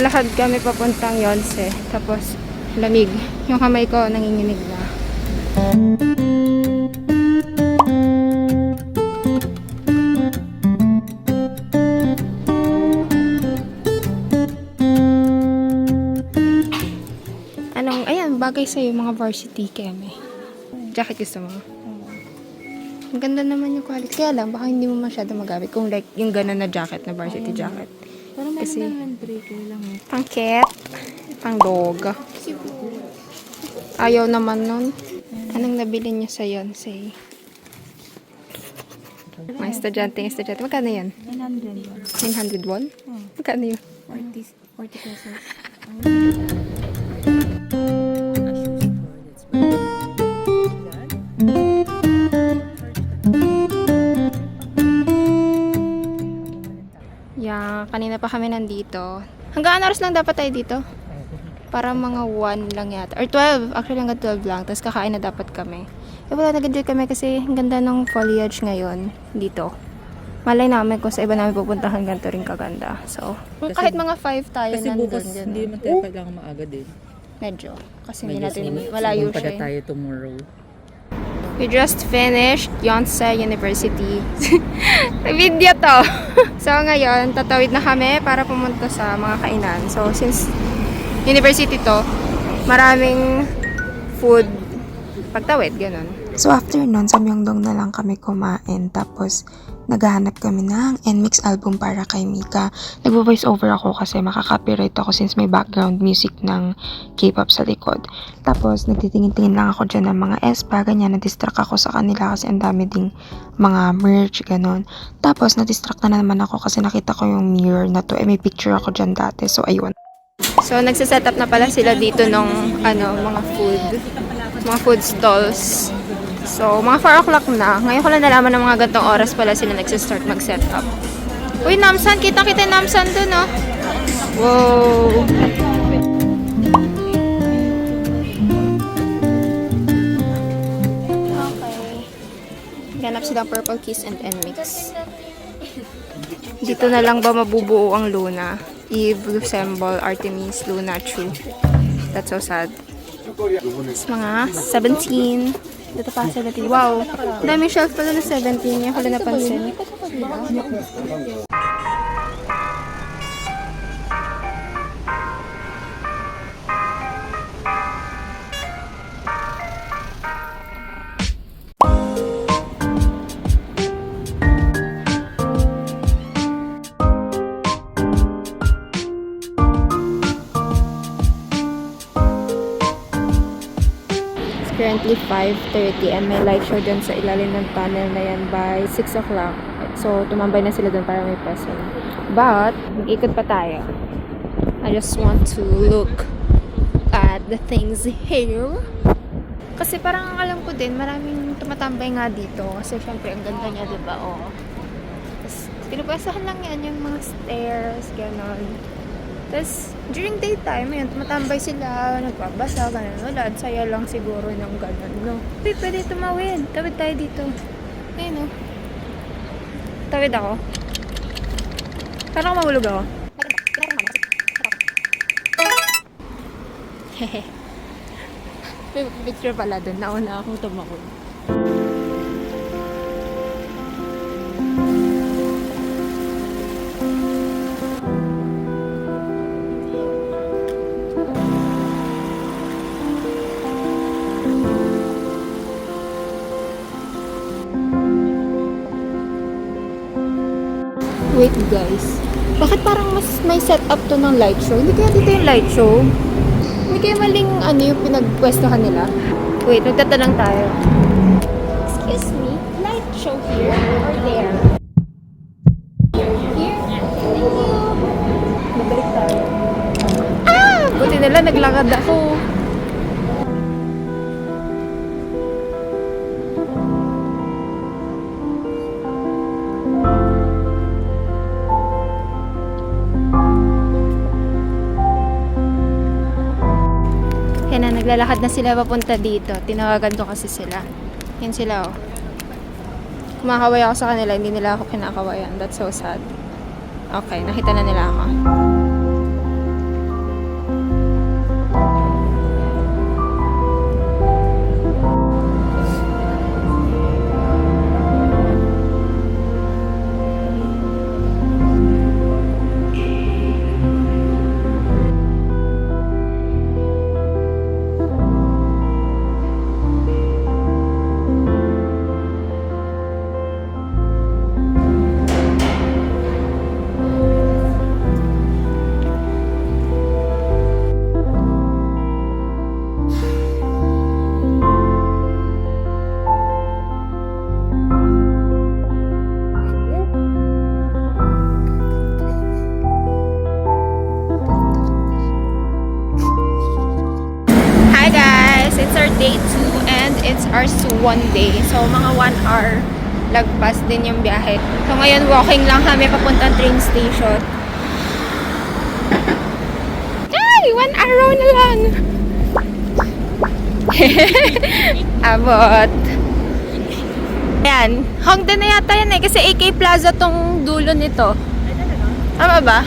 Naglalakad kami papuntang Yonce. Tapos, lamig. Yung kamay ko nanginginig na. Ayan, bagay sa'yo mga varsity keme. Jacket gusto mo? Ang ganda naman yung quality. Kaya lang, baka hindi mo masyado magamit. Kung like, yung gano'n na jacket, na varsity jacket. Parang meron Kasi, na handbrake lang eh. pang cat, pang dog. Ayaw naman nun. Anong nabili niya sa Yonsei? Mga estudyante. Magkano yan? 900 900 won. won? Magkano yun? 40 pesos. Yeah, kanina pa kami nandito. Hanggang oras lang dapat tayo dito? Para mga 1 lang yata. Or 12. Actually, hanggang 12 lang. Tapos kakain na dapat kami. Eh wala, nag-enjoy kami kasi ang ganda ng foliage ngayon dito. Malay namin kung sa iba namin pupuntahan ganito rin kaganda. So, Kasi, kahit mga 5 tayo kasi nandun bukas din. hindi naman tayo kailangan maaga din. Medyo. Kasi hindi Medyo natin sinimip- malayo sibang siya. pala tayo tomorrow. We just finished Yonsei University. Video to. So ngayon, tatawid na kami para pumunta sa mga kainan. So since university to, maraming food pagtawid, ganun. So after nun, sa Myeongdong na lang kami kumain. Tapos naghahanap kami ng NMIX album para kay Mika. Nagvo-voice over ako kasi makaka-copyright ako since may background music ng K-pop sa likod. Tapos nagtitingin-tingin lang ako dyan ng mga espa, ganyan. Na-distract ako sa kanila kasi ang dami ding mga merch, ganun. Tapos na-distract na naman ako kasi nakita ko yung mirror na to. May picture ako dyan dati. So ayun. So nagsiset up na pala sila dito ng mga food stalls. So, mga 4 o'clock na. Ngayon ko lang nalaman ng mga gantong oras pala sila nagsistart mag-set up. Uy, Namsan! Kita-kita yung Namsan dun, oh! Wow! Okay. Ganap silang Purple Kiss and NMIX. Dito na lang ba mabubuo ang Luna? Eve, Lucemble, Artemis, Luna, Chu. That's so sad. It's mga 17. Dito pa 17. Wow! Daming shelf pala na 17. Yung ko lang napansin. Currently 5:30 and may light show dyan sa ilalim ng tunnel na yan by 6 o'clock. So, tumambay na sila dun para may present. But, mag-ikot pa tayo. I just want to look at the things here. Kasi parang alam ko din, maraming tumatambay nga dito. Kasi syempre, ang ganda niya, diba? Oh. Tapos, pinupwesahan lang yan yung mga stairs, gano'n. Tapos, during daytime, ayun, tumatambay sila, nagbabasa, gano'n. Wala, saya lang siguro ng gano'n, no? Uy, pwede tumawid. Tawid tayo dito. Ayun, no? Tawid ako. Parang mahulog ako. Hehe. Picture pala dun. Nauna akong tumakot. Wait guys, bakit parang mas may setup to ng light show? Hindi kaya dito yung light show? Hindi kaya maling yung pinagpwestohan nila? Wait, magtatanong tayo. Excuse me, light show here or there? Here? Thank you. Mabalik tayo. Ah! Buti nila naglakad ako. Kaya na, naglalakad na sila papunta dito. Tinawagan ko kasi sila. Yan sila, oh. Kumakaway ako sa kanila, hindi nila ako kinakawayan. That's so sad. Okay, nakita na nila ako. it's our day 2 and it's our Suwon day. So, mga 1 hour lagpas din yung biyahe. So, ngayon walking lang kami papuntang train station. Ay! 1 araw na lang! Abot. Ayan. Hongdae na yata yan eh. Kasi AK Plaza tong dulo nito. Tama ba?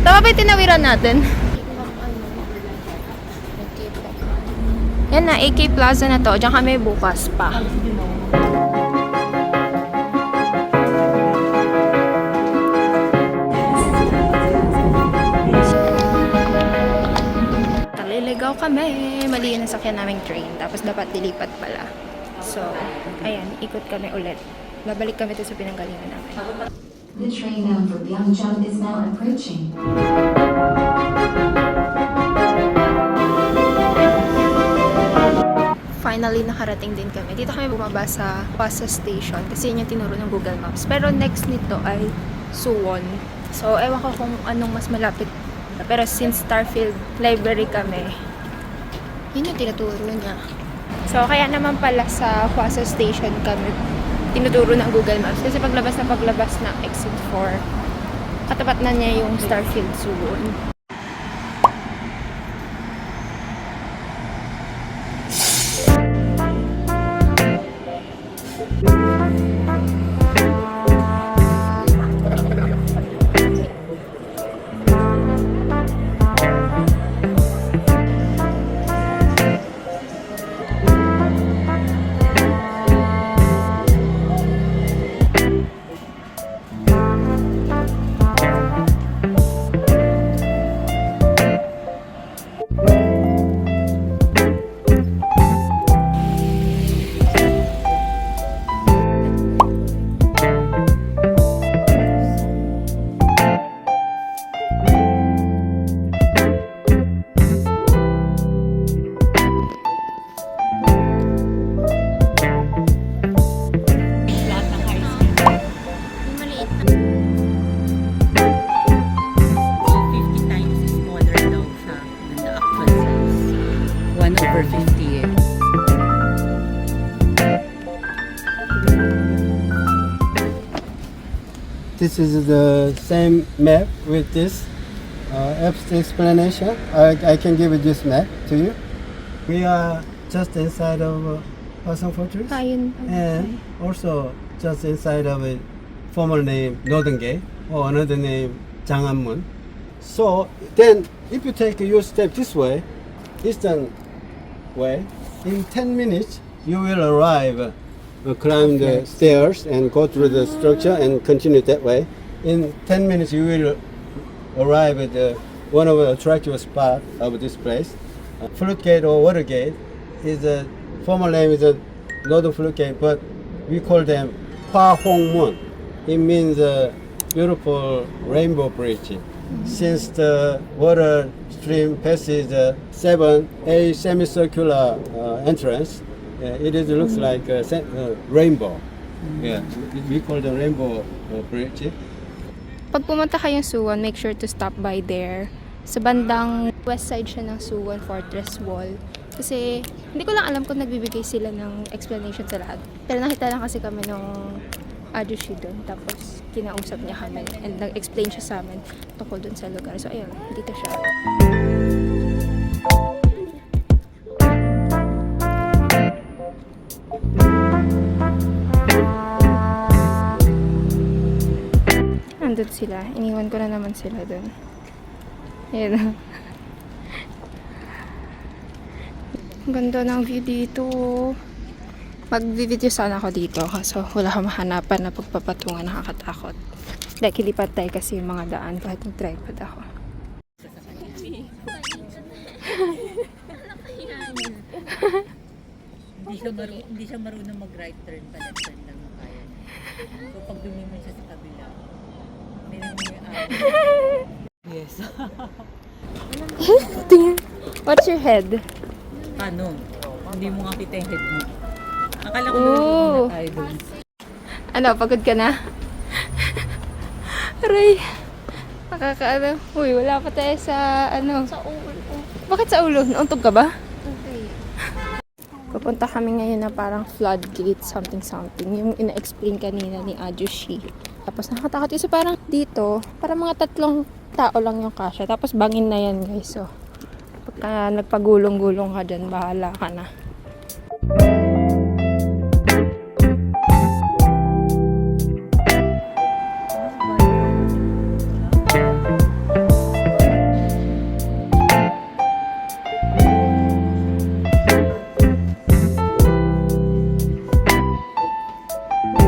Tama ba yung tinawiran natin? Yan na, AK Plaza na to. Diyan kami bukas pa. Kaliligaw kami. Mali yung nasakyan naming train. Tapos dapat dilipat pala. So, ayan, ikot kami ulit. Babalik kami to sa pinanggalingan namin. The train bound for Byangchun is now approaching. Finally, nakarating din kami. Dito kami bumaba sa Pasa Station kasi yun yung tinuro ng Google Maps. Pero next nito ay Suwon. So, ewan ko kung anong mas malapit. Pero since Starfield Library kami, yun yung tinuturo niya. So, kaya naman pala sa Pasa Station kami tinuturo ng Google Maps. Kasi paglabas ng exit 4, katapat na niya yung Starfield Suwon. This is the same map with this explanation. I can give you this map to you. We are just inside of Hwasong Fortress, Ayun. and also just inside of a former name Northern Gate or another name Janganmun. So then, if you take your step this way, eastern way, in 10 minutes you will arrive. Climb the stairs and go through the structure and continue that way. In 10 minutes you will arrive at one of the attractive spots of this place. Flute Gate or Water Gate is a former name is a Northern Flute Gate, but we call them Hwa Hong Mun. It means a beautiful rainbow bridge. Since the water stream passes a semicircular entrance, it looks like a rainbow. Yeah, we call the rainbow bridge. Pag pumunta kayong Suwon, make sure to stop by there. Sa bandang west side siya ng Suwon Fortress Wall. Kasi hindi ko lang alam kung nagbibigay sila ng explanation sa lahat. Pero nakita lang kasi kami nung ajushi doon. Tapos kinausap niya kami and nag-explain siya sa amin tungkol doon sa lugar. So ayun, dito siya. Nandun sila. Iniwan ko na naman sila doon. Ayan. Ang ganda ng view dito. Mag-video sana ako dito. Kaso wala akong mahanapan na pagpapatungan. Nakakatakot. Dahil kilipatay kasi yung mga daan kahit nag-tripod ako. Hindi siya marunong mag-right turn pa, left turn lang ang kaya niya. So pag dumiman siya sa kabila, meron mo yung yes. Tingin. What's your head? Paano? Hindi mo nga kita yung head mo. Akala ko Ooh. na tayo doon. Ano, pagod ka na? Aray. Nakakaano. Uy, wala pa tayo sa ano. Sa ulo ko. Bakit sa ulo? Nauntog ka ba? Okay. Papunta kami ngayon na parang floodgate, something. Yung ina-explain kanina ni Ajushi. Tapos nakakatakot kasi parang dito, parang mga 3 tao lang yung kasya. Tapos bangin na yan guys. So, pagka nagpagulong-gulong ka dyan, bahala ka na.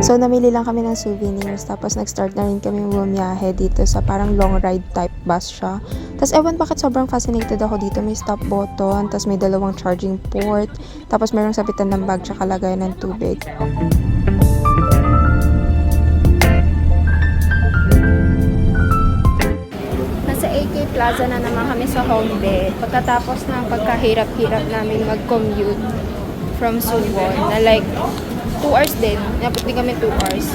So, namili lang kami ng souvenirs. Tapos, nag-start na rin kami bumiyahe dito sa parang long ride type bus siya. Tapos, ewan bakit sobrang fascinated ako dito. May stop button, tapos may 2 charging port, tapos mayroong sabitan ng bag tsaka lagayan ng tubig. Nasa AK Plaza na naman kami sa Hongdae. Pagkatapos ng pagkahirap-hirap namin mag-commute from Suwon na like 2 hours din. Napot din kami 2 hours.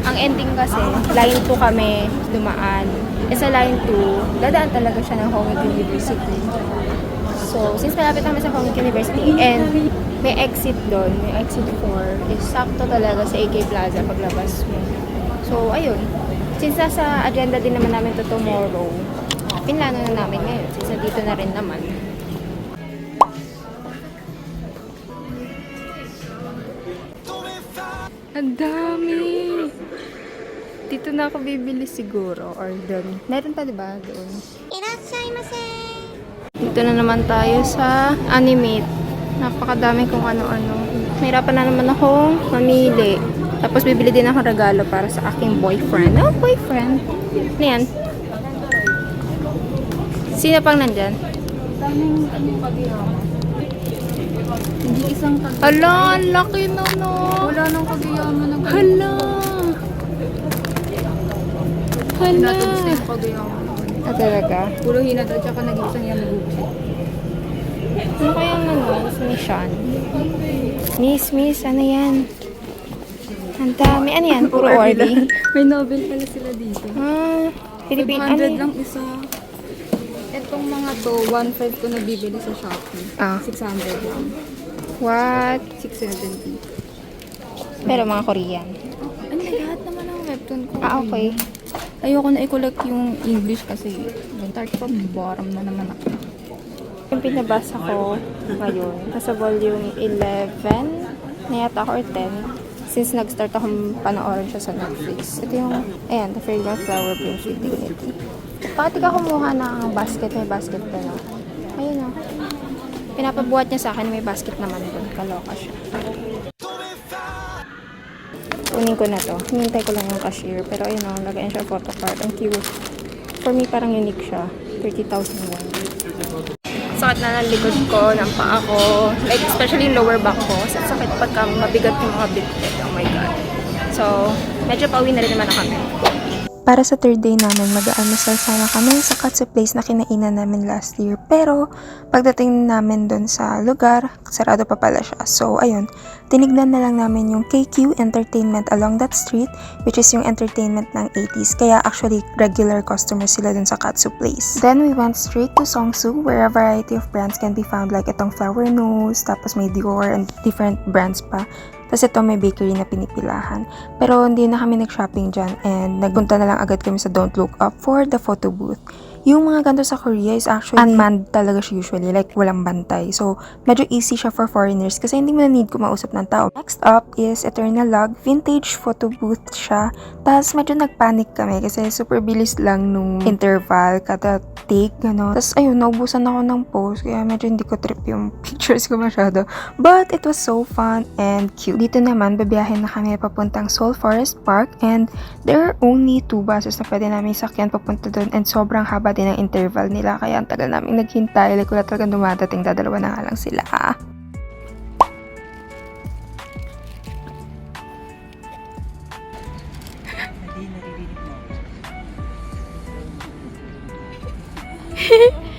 Ang ending kasi, line 2 kami dumaan. E sa line 2, dadaan talaga siya ng Hongik University. So, since malapit naman sa Hongik University and may exit doon, may exit 4, is sakto talaga sa AK Plaza paglabas mo. So, ayun. Since nasa agenda din naman namin to tomorrow, pinlano na namin ngayon since nandito na rin naman. Ang dami! Dito na ako bibili siguro or doon. Meron pa diba doon? Dito na naman tayo sa Animate. Napakadami kung ano-ano. Mahirapan na naman akong mamili. Tapos bibili din ako regalo para sa aking boyfriend. Oh, boyfriend! Ano yan? Sino pang nandyan? Hindi isang Hala, ang laki na no! wala nang kagayaman ng Hala! Hala! natubos na yung kagayaman. Ah, talaga? Puro hinat at saka nag-isang yan nag-ubos. Ano kaya ano? Miss Sean? Miss, ano yan? Ang dami. Ano yan? Puro Orly? May Nobel pala sila dito. Ah, Philippine. Ano 500 yan? lang isa. Itong mga to, 1.5 ko nabibili sa Shopee. Ah. 600 lang. What? 670. Pero mga Korean. Ano, lahat naman ng webtoon ko. Ah, okay. Ayoko na i-collect yung English kasi yung tart ko, bottom na naman ako. Yung pinabasa ko ngayon, nasa volume 11 na yata ako or 10. Since nag-start akong panoorin siya sa Netflix. Ito yung, ayan, The Fragrant Flower Brings with Dignity. Bakit ka kumuha ng basket? May basket ka na. Ayun o. Pinapabuhat niya sa akin, may basket naman doon. Kaloka siya. Kunin ko na to. Hinintay ko lang yung cashier. Pero ayun o, lagayan siya photocard. Ang cute. For me, parang unique siya. 30,000 won. Sakit na ng likod ko, ng paa ko. Like, especially yung lower back ko. Sakit pagka mabigat yung mga bit-bit. Oh my God. So, medyo pauwi na rin naman na kami. Para sa 3rd day namin, mag-aalmusal sana kami sa Katsu Place na kinainan namin last year. Pero, pagdating namin doon sa lugar, sarado pa pala siya. So, ayun, tinignan na lang namin yung KQ Entertainment along that street, which is yung entertainment ng 80s. Kaya actually, regular customers sila doon sa Katsu Place. Then, we went straight to Songsu, where a variety of brands can be found like itong Flower Nose, tapos may Dior, and different brands pa. Tapos ito may bakery na pinipilahan. Pero hindi na kami nag-shopping dyan and nagpunta na lang agad kami sa Don't Look Up for the photo booth. Yung mga ganito sa Korea is actually unmanned talaga siya usually, like walang bantay. So, medyo easy siya for foreigners kasi hindi mo na need kumausap ng tao. Next up is Eternal Log. Vintage photo booth siya. Tapos medyo nagpanic kami kasi super bilis lang nung interval, kada take, gano'n. Tapos ayun, naubusan ako ng pose kaya medyo hindi ko trip yung pictures ko masyado. But it was so fun and cute. Dito naman, babiyahin na kami papuntang Seoul Forest Park and there are only 2 buses na pwede namin sakyan papunta doon and sobrang haba din ang interval nila kaya ang tagal namin naghintay. Like wala talagang dumadating, dadalawa na nga lang sila. Hindi naririnig mo.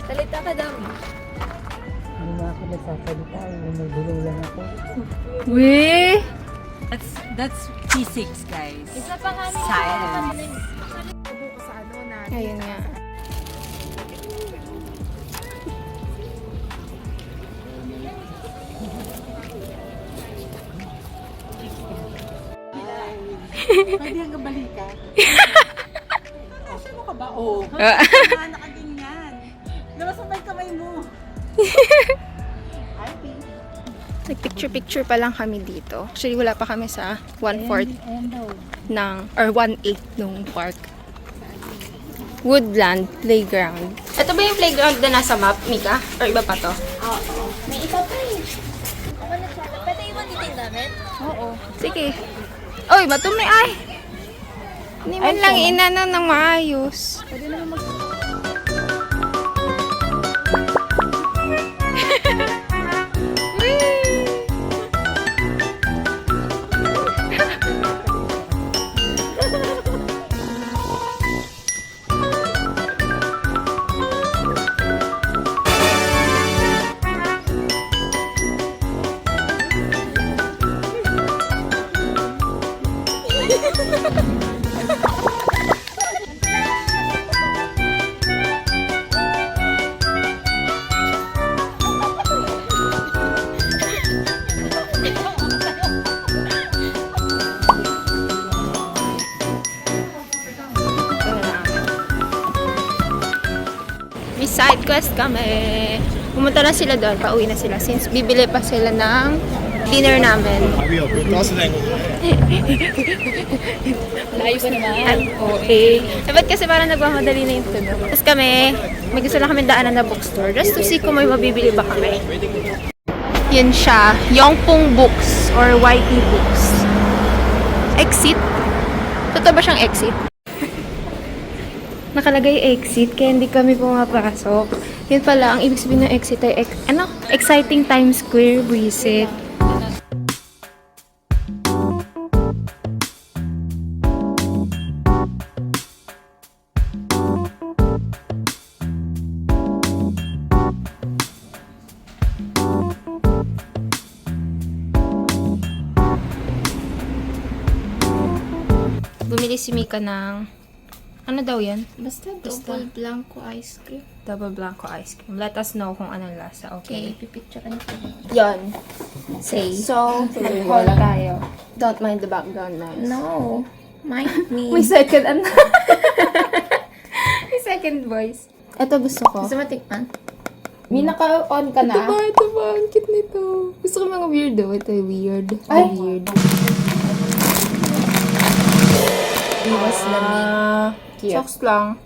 Salita ka daw. Hindi na ako nagsasalita. Nagulong lang ako. Weh! That's physics, guys. Isa pa nga Science. Ayun nga. Pwede hanggang balikan. Oh, sino ka ba? Oh. Nakaganyan. Labas mo ba yung kamay mo? Nag-picture-picture pa lang kami dito. Actually, wala pa kami sa 1/4 ng, or 1/8 nung park. Woodland Playground. Ito ba yung playground na nasa map, Mika? Or iba pa to? May iba pa eh. Pwede iwan dito yung gamit? Oo. Sige. Oy, matumi ay! Hindi man lang inano ng maayos. May side quest kami. Pumunta na sila doon, pauwi na sila since bibili pa sila ng dinner namin. Layo ka naman. Ay, okay. Dapat kasi parang nagmamadali na yung tunog. Tapos kami, may gusto lang kami daanan na bookstore just to see kung may mabibili ba kami. Yun siya, Yongpong Books or YT Books. Exit? Totoo ba siyang exit? Nakalagay exit, kaya hindi kami pumapasok. Yun pala, ang ibig sabihin ng exit ay, Exciting Times Square visit. Bumili si Mika ng, ano daw yan? Basta double blanco ice cream. Double Blanco ice cream. Let us know kung anong lasa, okay? Pipicturean ko. Yon. Say. So, nag-haul tayo. Don't mind the background noise. No. Mind me. May second, may second voice. Ito gusto ko. Gusto mo tikman? May naka-on ka na? Ito ba? Ang cute nito. Gusto ko mga weirdo. Ito weird. Ay! Weird. Iwas lamig. Cute. Shocks lang.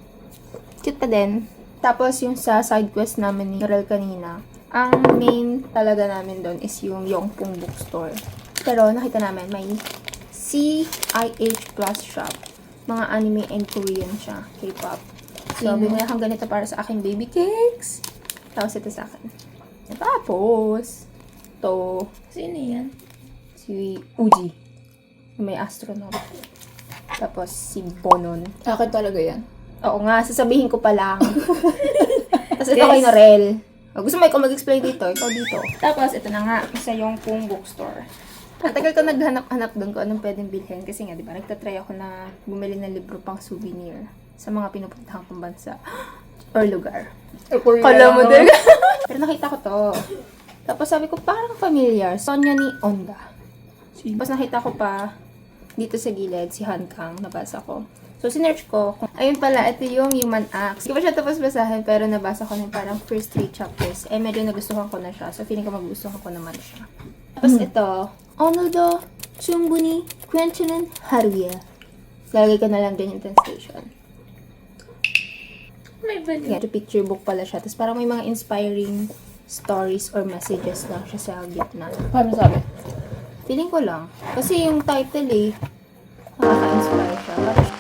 Cute pa din. Tapos yung sa side quest namin ni Karel kanina, ang main talaga namin doon is yung Yongpong Bookstore. Pero nakita namin may CIH Plus shop. Mga anime and Korean siya. K-pop. So, bumili akong ganito para sa aking baby cakes. Tapos ito sa akin. Tapos, to Sino yan? si Uji. May astronaut. Tapos si Bonon. Akin talaga yan. Oo nga, sasabihin ko pa lang. Tapos ito kay Norel. O, gusto mo ikaw mag-explain dito? Ikaw dito. Tapos ito na nga, isa yung Pong Bookstore. Matagal ko naghanap-hanap doon kung anong pwedeng bilhin. Kasi nga, di ba, nagtatry ako na bumili ng libro pang souvenir sa mga pinupuntahan kong bansa or lugar. Kala mo din. Pero nakita ko to. Tapos sabi ko, parang familiar. Sonya ni Onda. Tapos nakita ko pa, dito sa gilid, si Han Kang, nabasa ko. So, sinerch ko. Ayun pala, ito yung Human Acts. Hindi ko pa siya tapos basahin, pero nabasa ko na parang first 3 chapters. Eh, medyo nagustuhan ko na siya. So, feeling ko magugustuhan ko naman siya. Tapos ito, Onodo Chumbuni Kwenchunen Haruya. Lalagay ko na lang din yung translation. May bali. Yeah, picture book pala siya. Tapos parang may mga inspiring stories or messages lang siya sa gitna. Paano sabi? Feeling ko lang. Kasi yung title eh, nakaka-inspire siya. Parang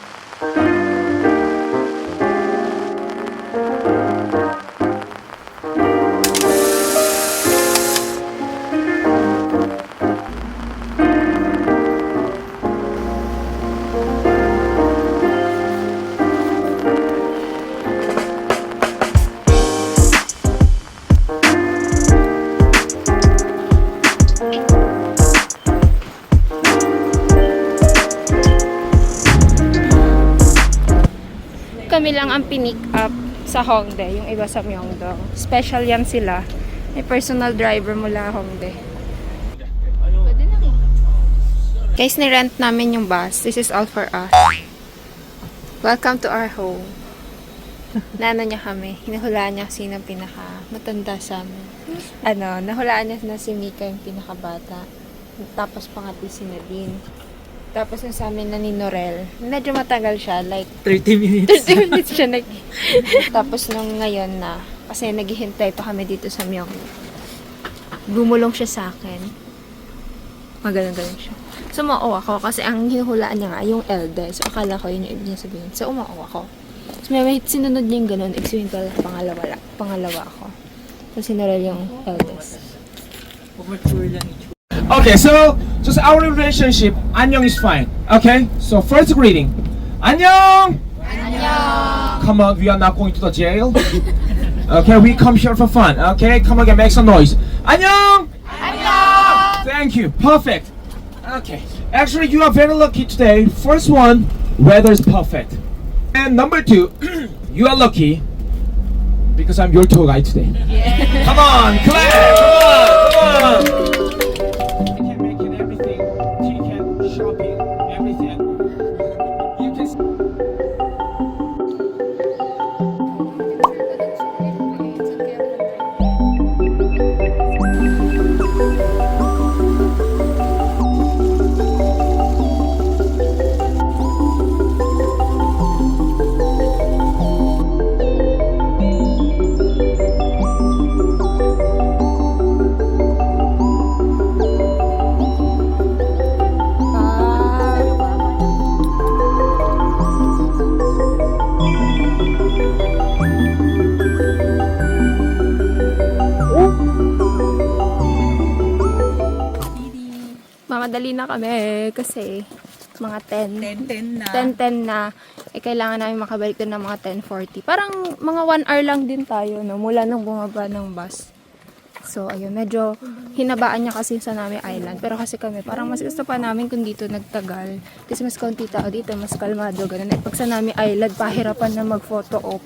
kami lang ang pinick up sa Hongdae, yung iba sa Myeongdong. Special yan sila. May personal driver mula Hongdae. Pwede na. Guys, ni-rent namin yung bus. This is all for us. Welcome to our home. Nano niya kami. Hinahulaan niya sino pinaka matanda sa amin. Nahulaan niya na si Mika yung pinakabata. Tapos pangatlo si Nadine. Tapos yung sa amin na ni Norel. Medyo matagal siya. Like, 30 minutes. 30 minutes siya Tapos nung ngayon na, kasi naghihintay pa kami dito sa Myeong. Gumulong siya sa akin. Maganon-ganon siya. So, umao ako kasi ang hinuhulaan niya nga, yung eldest. So, akala ko yun yung ibig niya sabihin. So, umao ako. So, may sinunod niya yung ganun. Explain ko lang, pangalawa ako. So, sinarel yung eldest. Mature lang ito. Okay, so our relationship, 안녕 is fine. Okay, so first greeting, 안녕. 안녕. Come on, we are not going to the jail. Okay, we come here for fun. Okay, come again, make some noise. 안녕. 안녕. Thank you. Perfect. Okay, actually you are very lucky today. First one, weather is perfect, and number two, you are lucky because I'm your tour guide today. Yeah. Come on, clap. Come on. Can make it everything. Ticket, shopping, everything. You can. Mamadali na kami kasi mga 10. 10-10 na. 10-10 na. Kailangan namin makabalik doon ng mga 10:40. Parang mga 1 hour lang din tayo, no? Mula nung bumaba ng bus. So, ayun. Medyo hinabaan niya kasi sa Nami Island. Pero kasi kami, parang mas gusto pa namin kung dito nagtagal. Kasi mas konti tao dito, mas kalmado. Ganun. At pag sa Nami Island, pahirapan na mag-photo op.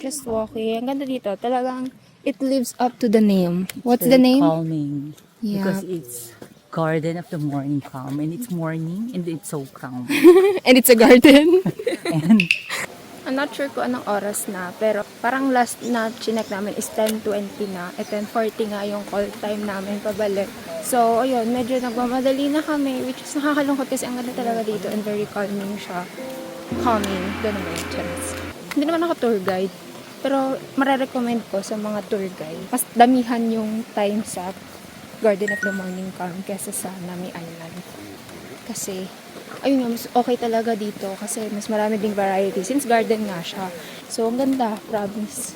Just walking. Ang ganda dito. Talagang, it lives up to the name. What's the name? Calming. Yeah. Because it's Garden of the Morning Calm. And it's morning and it's so calm. And it's a garden. And I'm not sure kung anong oras na, pero parang last na chinek namin is 10:20 na. At 10:40 nga yung call time namin pabalik. So, ayun, medyo nagmamadali na kami, which is nakakalungkot kasi ang ganda talaga dito and very calming siya. Calming, ganun ba yung chance. Hindi naman ako tour guide, pero marerecommend ko sa mga tour guide. Mas damihan yung time sa Garden of the Morning Calm kesa sa Nami Island. Kasi, ayun nga, mas okay talaga dito kasi mas marami ding variety since garden nga siya. So, ang ganda, promise.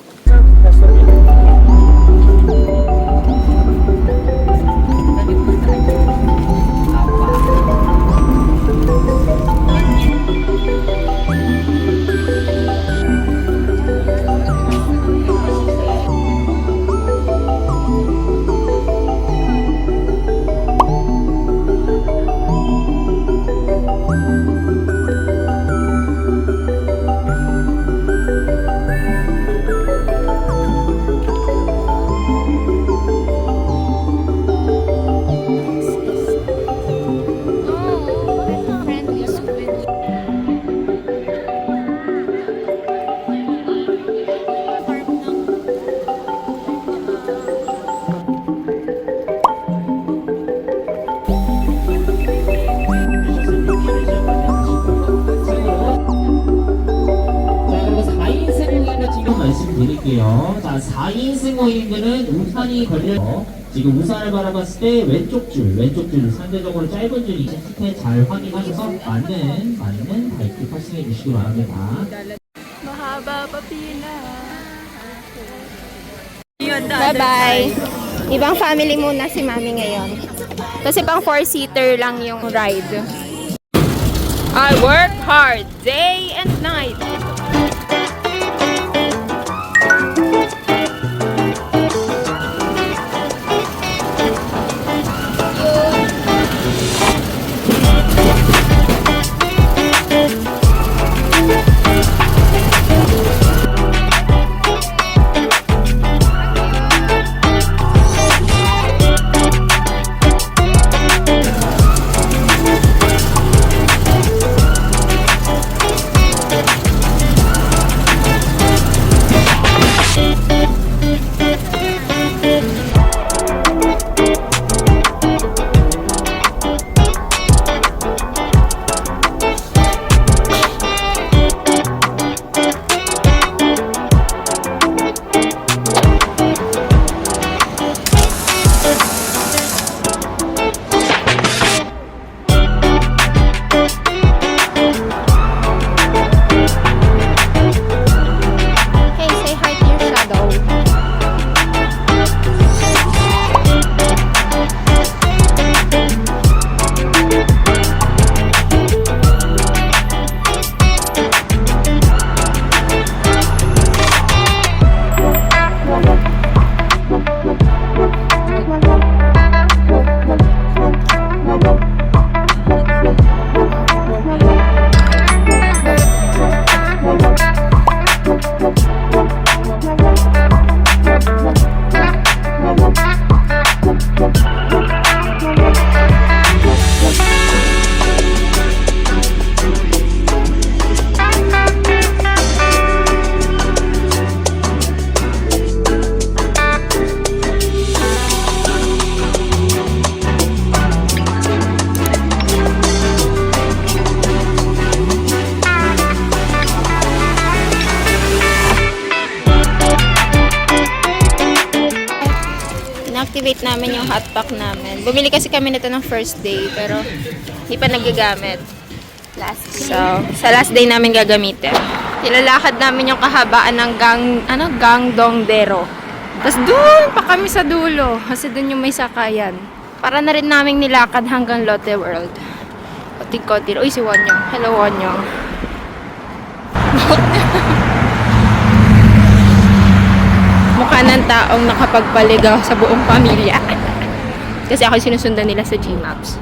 말씀드릴게요. 자, 4인승 모임들은 우산이 걸려 지금 우산을 바라봤을 때 왼쪽 줄 상대적으로 짧은 줄이 시트에 잘 확인하셔서 맞는 바이크 파싱해 주시기 바랍니다. Mahaba pa pila. Bye-bye. Ibang family muna si Mami ngayon. Kasi pang 4-seater lang yung ride. I work hard day and night. Hey, say hi to your shadow. In-activate namin yung hotpack namin. Bumili kasi kami nito ng first day, pero hindi pa nagagamit. So, sa last day namin gagamitin. Nilalakad namin yung kahabaan ng Gangdong-dero. Tapos doon pa kami sa dulo, kasi doon yung may sakayan. Para na rin namin nilakad hanggang Lotte World. Kotik-kotik. Uy, si Wonyong. Hello, Wonyong. Mukha ng taong nakapagpaligaw sa buong pamilya. Kasi ako yung sinusundan nila sa Gmaps.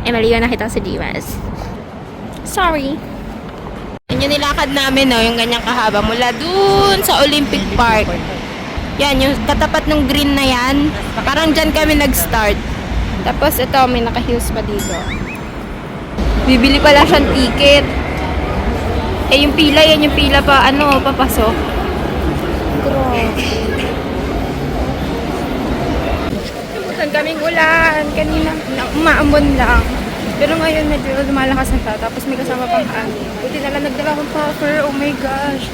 Maligaw na kita sa Gmaps. Sorry. Yan yung nilakad namin, no, yung ganyang kahaba. Mula dun sa Olympic Park. Yan, yung katapat ng green na yan. Parang dyan kami nag-start. Tapos ito, may naka-heels pa dito. Bibili pala siyang ticket. Eh, yung pila, yan yung pila pa, papasok. Butan kaming ulan. Kanina, umaambon lang. Pero ngayon medyo lumalakas na siya. Tapos may kasama pang hangin. Buti na lang nagdala akong puffer. Oh my gosh.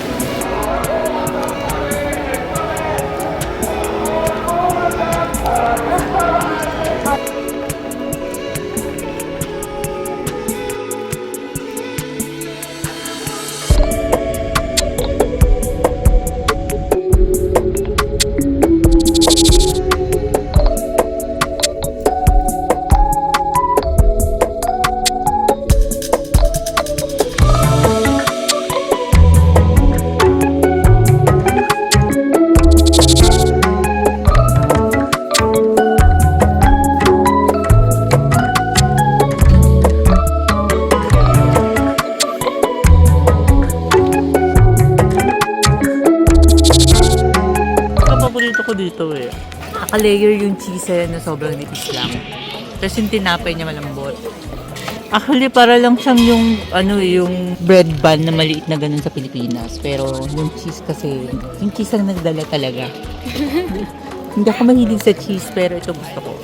Paborito ko dito eh. Naka-layer yung cheese na sobrang nipis lang. Tapos yung tinapay niya malambot. Actually, para lang siyang yung bread bun na maliit na ganun sa Pilipinas. Pero yung cheese kasi, yung cheese ang nagdala talaga. Hindi ako mahilig sa cheese, pero ito gusto ko.